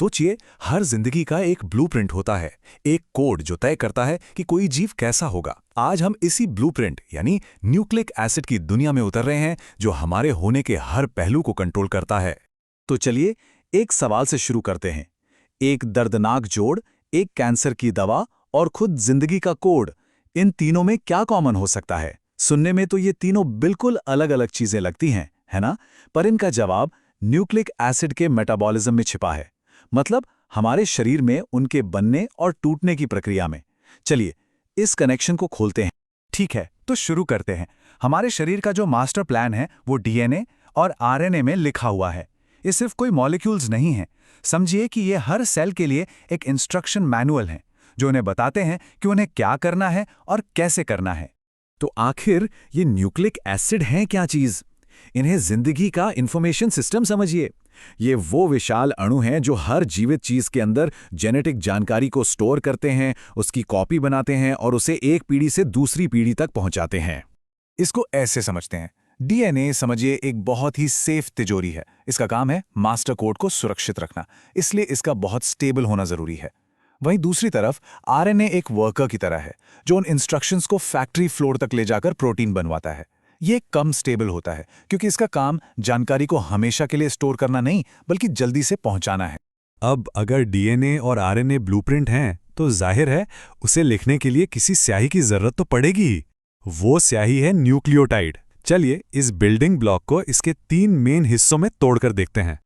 सोचिए, हर जिंदगी का एक ब्लूप्रिंट होता है, एक कोड जो तय करता है कि कोई जीव कैसा होगा। आज हम इसी ब्लूप्रिंट यानी न्यूक्लिक एसिड की दुनिया में उतर रहे हैं, जो हमारे होने के हर पहलू को कंट्रोल करता है। तो चलिए एक सवाल से शुरू करते हैं। एक दर्दनाक जोड़, एक कैंसर की दवा और खुद जिंदगी का कोड, इन तीनों में क्या कॉमन हो सकता है? सुनने में तो ये तीनों बिल्कुल अलग अलग चीजें लगती हैं, है ना? पर इनका जवाब न्यूक्लिक एसिड के मेटाबॉलिज्म में छिपा है। मतलब हमारे शरीर में उनके बनने और टूटने की प्रक्रिया में। चलिए इस कनेक्शन को खोलते हैं। ठीक है, तो शुरू करते हैं। हमारे शरीर का जो मास्टर प्लान है वो डीएनए और आरएनए में लिखा हुआ है। ये सिर्फ कोई मॉलिक्यूल्स नहीं है। समझिए कि ये हर सेल के लिए एक इंस्ट्रक्शन मैनुअल है, जो उन्हें बताते हैं कि उन्हें क्या करना है और कैसे करना है। तो आखिर ये न्यूक्लिक एसिड हैं क्या चीज? इन्हें जिंदगी का इंफॉर्मेशन सिस्टम समझिए। ये वो विशाल अणु हैं जो हर जीवित चीज के अंदर जेनेटिक जानकारी को स्टोर करते हैं, उसकी कॉपी बनाते हैं और उसे एक पीढ़ी से दूसरी पीढ़ी तक पहुंचाते हैं। इसको ऐसे समझते हैं, डीएनए समझिए एक बहुत ही सेफ तिजोरी है। इसका काम है मास्टर कोड को सुरक्षित रखना, इसलिए इसका बहुत स्टेबल होना जरूरी है। वहीं दूसरी तरफ आरएनए एक वर्कर की तरह है, जो उन इंस्ट्रक्शंस को फैक्ट्री फ्लोर तक ले जाकर प्रोटीन बनवाता है। ये कम स्टेबल होता है क्योंकि इसका काम जानकारी को हमेशा के लिए स्टोर करना नहीं, बल्कि जल्दी से पहुंचाना है। अब अगर डीएनए और आरएनए ब्लूप्रिंट हैं, तो जाहिर है उसे लिखने के लिए किसी स्याही की जरूरत तो पड़ेगी ही। वो स्याही है न्यूक्लियोटाइड। चलिए इस बिल्डिंग ब्लॉक को इसके 3 मेन हिस्सों में तोड़कर देखते हैं।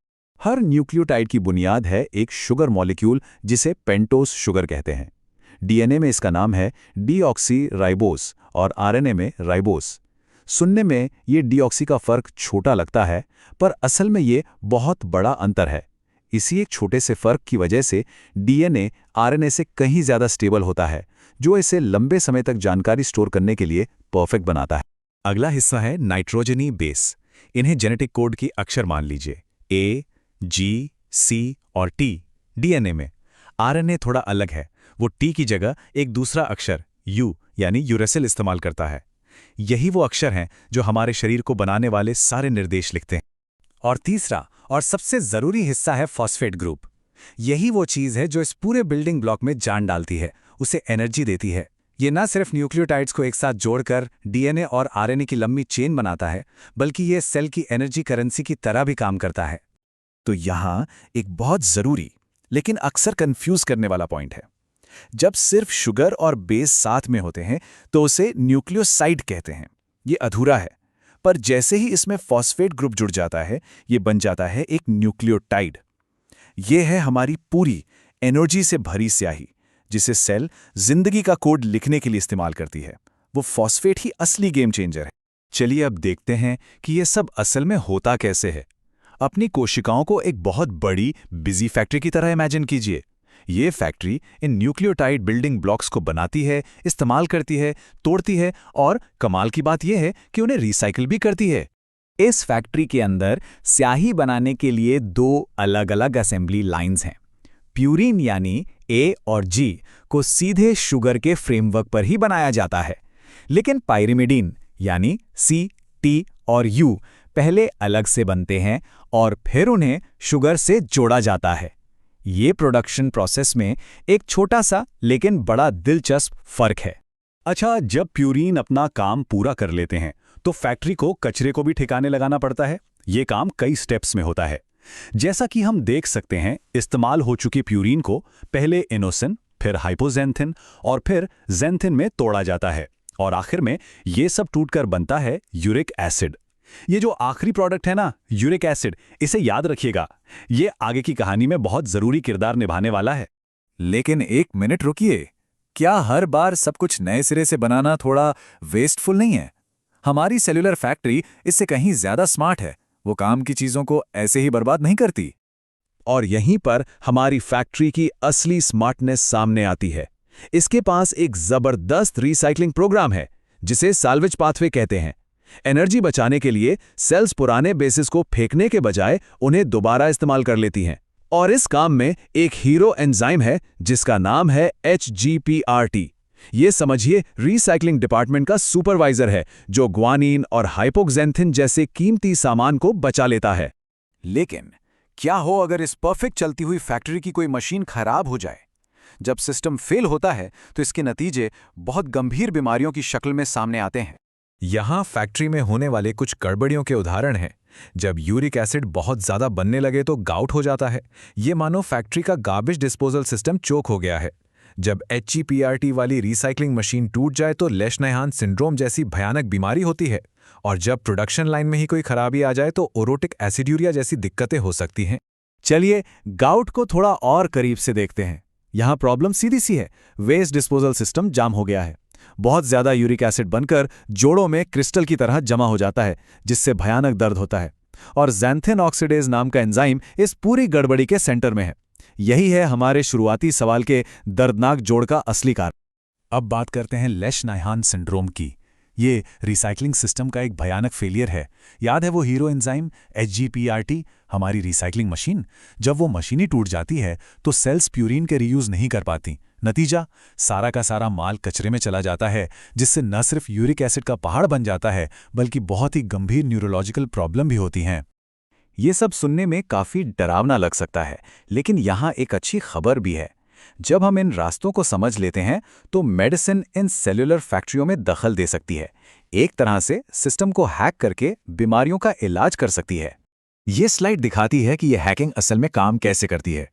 हर न्यूक्लियोटाइड की बुनियाद है एक शुगर मॉलिक्यूल, जिसे पेंटोस शुगर कहते हैं। डीएनए में इसका नाम है डीऑक्सी और आरएनए में राइबोस। सुनने में ये डीऑक्सी का फर्क छोटा लगता है, पर असल में ये बहुत बड़ा अंतर है। इसी एक छोटे से फर्क की वजह से डीएनए आरएनए से कहीं ज्यादा स्टेबल होता है, जो इसे लंबे समय तक जानकारी स्टोर करने के लिए परफेक्ट बनाता है। अगला हिस्सा है नाइट्रोजनी बेस। इन्हें जेनेटिक कोड की अक्षर मान लीजिए, ए, जी, सी और टी। डीएनए में आरएनए थोड़ा अलग है, वो टी की जगह एक दूसरा अक्षर यू यानी यूरेसिल इस्तेमाल करता है। यही वो अक्षर हैं जो हमारे शरीर को बनाने वाले सारे निर्देश लिखते हैं। और तीसरा और सबसे जरूरी हिस्सा है फॉस्फेट ग्रुप। यही वो चीज है जो इस पूरे बिल्डिंग ब्लॉक में जान डालती है, उसे एनर्जी देती है। ये ना सिर्फ न्यूक्लियोटाइड्स को एक साथ जोड़कर डीएनए और आरएनए की लंबी चेन बनाता है, बल्कि ये सेल की एनर्जी करेंसी की तरह भी काम करता है। तो यहाँ एक बहुत जरूरी लेकिन अक्सर कंफ्यूज करने वाला पॉइंट है। जब सिर्फ शुगर और बेस साथ में होते हैं तो उसे न्यूक्लियोसाइड कहते हैं। ये अधूरा है, पर जैसे ही इसमें फॉस्फेट ग्रुप जुड़ जाता है, ये बन जाता है एक न्यूक्लियोटाइड। ये है हमारी पूरी एनर्जी से भरी स्याही, जिसे सेल जिंदगी का कोड लिखने के लिए इस्तेमाल करती है। वो फॉस्फेट ही असली गेम चेंजर है। चलिए अब देखते हैं कि ये सब असल में होता कैसे है। अपनी कोशिकाओं को एक बहुत बड़ी बिजी फैक्ट्री की तरह इमेजिन कीजिए। ये factory in nucleotide building blocks को बनाती है, इस्तेमाल करती है, तोड़ती है और कमाल की बात यह है कि उन्हें रिसाइकिल भी करती है। इस फैक्ट्री के अंदर स्याही बनाने के लिए 2 अलग-अलग असेंबली लाइंस हैं। प्यूरिन यानी ए और जी को सीधे शुगर के फ्रेमवर्क पर ही बनाया जाता है, लेकिन पाइरिमिडीन यानी सी, टी और यू पहले अलग से बनते हैं और फिर उन्हें शुगर से जोड़ा जाता है। ये प्रोडक्शन प्रोसेस में एक छोटा सा लेकिन बड़ा दिलचस्प फर्क है। अच्छा, जब प्यूरिन अपना काम पूरा कर लेते हैं तो फैक्ट्री को कचरे को भी ठिकाने लगाना पड़ता है। ये काम कई स्टेप्स में होता है। जैसा कि हम देख सकते हैं, इस्तेमाल हो चुकी प्यूरिन को पहले इनोसिन, फिर हाइपोजेंथिन और फिर जेंथिन में तोड़ा जाता है और आखिर में ये सब टूटकर बनता है यूरिक एसिड। ये जो आखिरी प्रोडक्ट है ना, यूरिक एसिड, इसे याद रखिएगा। ये आगे की कहानी में बहुत जरूरी किरदार निभाने वाला है। लेकिन एक मिनट रुकिए, क्या हर बार सब कुछ नए सिरे से बनाना थोड़ा वेस्टफुल नहीं है? हमारी सेल्यूलर फैक्ट्री इससे कहीं ज्यादा स्मार्ट है। वो काम की चीजों को ऐसे ही बर्बाद नहीं करती। और यहीं पर हमारी फैक्ट्री की असली स्मार्टनेस सामने आती है। इसके पास एक जबरदस्त रिसाइकलिंग प्रोग्राम है, जिसे साल्वेज पाथवे कहते हैं। एनर्जी बचाने के लिए सेल्स पुराने बेसिस को फेंकने के बजाय उन्हें दोबारा इस्तेमाल कर लेती हैं। और इस काम में एक हीरो एंजाइम है जिसका नाम है HGPRT। ये समझिए रिसाइकलिंग डिपार्टमेंट का सुपरवाइजर है, जो ग्वानिन और हाइपोक्सेंथिन जैसे कीमती सामान को बचा लेता है। लेकिन क्या हो अगर इस परफेक्ट चलती हुई फैक्ट्री की कोई मशीन खराब हो जाए? जब सिस्टम फेल होता है तो इसके नतीजे बहुत गंभीर बीमारियों की शक्ल में सामने आते हैं। यहाँ फैक्ट्री में होने वाले कुछ गड़बड़ियों के उदाहरण हैं। जब यूरिक एसिड बहुत ज्यादा बनने लगे तो गाउट हो जाता है। ये मानो फैक्ट्री का गार्बेज डिस्पोजल सिस्टम चोक हो गया है। जब HEPRT वाली रिसाइकलिंग मशीन टूट जाए तो लेशनाहान सिंड्रोम जैसी भयानक बीमारी होती है। और जब प्रोडक्शन लाइन में ही कोई खराबी आ जाए तो ओरोटिक एसिड्यूरिया जैसी दिक्कतें हो सकती हैं। चलिए गाउट को थोड़ा और करीब से देखते हैं। यहाँ प्रॉब्लम सीधी सी है, वेस्ट डिस्पोजल सिस्टम जाम हो गया है। बहुत ज्यादा यूरिक एसिड बनकर जोड़ों में क्रिस्टल की तरह जमा हो जाता है, जिससे भयानक दर्द होता है। और ज़ैंथिन ऑक्सीडेज नाम का एंजाइम इस पूरी गड़बड़ी के सेंटर में है। यही है हमारे शुरुआती सवाल के दर्दनाक जोड़ का असली कारण। अब बात करते हैं लेशनाहान सिंड्रोम की। ये रिसाइकलिंग सिस्टम का एक भयानक फेलियर है। याद है वो हीरो एंजाइम HGPRT, हमारी रिसाइकलिंग मशीन? जब वो मशीन ही टूट जाती है तो सेल्स प्यूरिन के रीयूज नहीं कर पाती। नतीजा, सारा का सारा माल कचरे में चला जाता है, जिससे न सिर्फ यूरिक एसिड का पहाड़ बन जाता है बल्कि बहुत ही गंभीर न्यूरोलॉजिकल प्रॉब्लम भी होती हैं। ये सब सुनने में काफी डरावना लग सकता है, लेकिन यहाँ एक अच्छी खबर भी है। जब हम इन रास्तों को समझ लेते हैं तो मेडिसिन इन सेल्युलर फैक्ट्रियों में दखल दे सकती है। एक तरह से सिस्टम को हैक करके बीमारियों का इलाज कर सकती है। ये स्लाइड दिखाती है कि यह हैकिंग असल में काम कैसे करती है।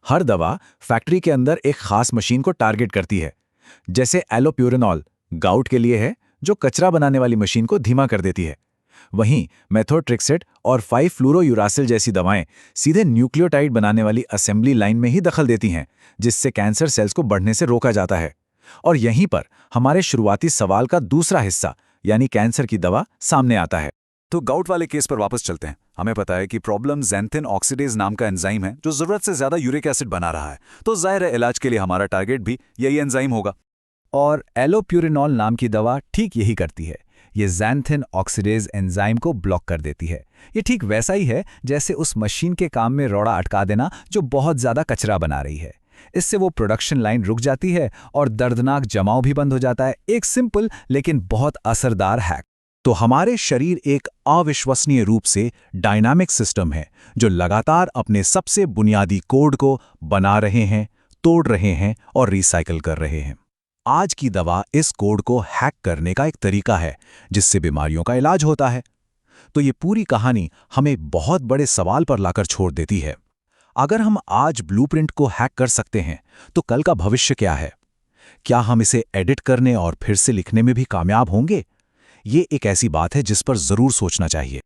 हर दवा फैक्ट्री के अंदर एक खास मशीन को टारगेट करती है। जैसे एलोप्यूरिनॉल गाउट के लिए है, जो कचरा बनाने वाली मशीन को धीमा कर देती है। वहीं मेथोट्रेक्सेट और 5-फ्लूरोयूरासिल जैसी दवाएं सीधे न्यूक्लियोटाइड बनाने वाली असेंबली लाइन में ही दखल देती हैं, जिससे कैंसर सेल्स को बढ़ने से रोका जाता है। और यहीं पर हमारे शुरुआती सवाल का दूसरा हिस्सा, यानी कैंसर की दवा, सामने आता है। तो गाउट वाले केस पर वापस चलते हैं। हमें पता है कि प्रॉब्लम ज़ैंथिन ऑक्सीडेज नाम का एंजाइम है, जो जरूरत से ज्यादा यूरिक एसिड बना रहा है। तो जाहिर है इलाज के लिए हमारा टारगेट भी यही एंजाइम होगा। और एलोप्यूरिनॉल नाम की दवा ठीक यही करती है। ये ज़ैंथिन ऑक्सीडेज एंजाइम को ब्लॉक कर देती है। ये ठीक वैसा ही है जैसे उस मशीन के काम में रोड़ा अटका देना जो बहुत ज़्यादा कचरा बना रही है। इससे वो प्रोडक्शन लाइन रुक जाती है और दर्दनाक जमाव भी बंद हो जाता है। एक सिंपल लेकिन बहुत असरदार हैक। तो हमारे शरीर एक अविश्वसनीय रूप से डायनामिक सिस्टम है, जो लगातार अपने सबसे बुनियादी कोड को बना रहे हैं, तोड़ रहे हैं और रिसाइकल कर रहे हैं। आज की दवा इस कोड को हैक करने का एक तरीका है, जिससे बीमारियों का इलाज होता है। तो ये पूरी कहानी हमें बहुत बड़े सवाल पर लाकर छोड़ देती है। अगर हम आज ब्लूप्रिंट को हैक कर सकते हैं, तो कल का भविष्य क्या है? क्या हम इसे एडिट करने और फिर से लिखने में भी कामयाब होंगे? ये एक ऐसी बात है जिस पर जरूर सोचना चाहिए।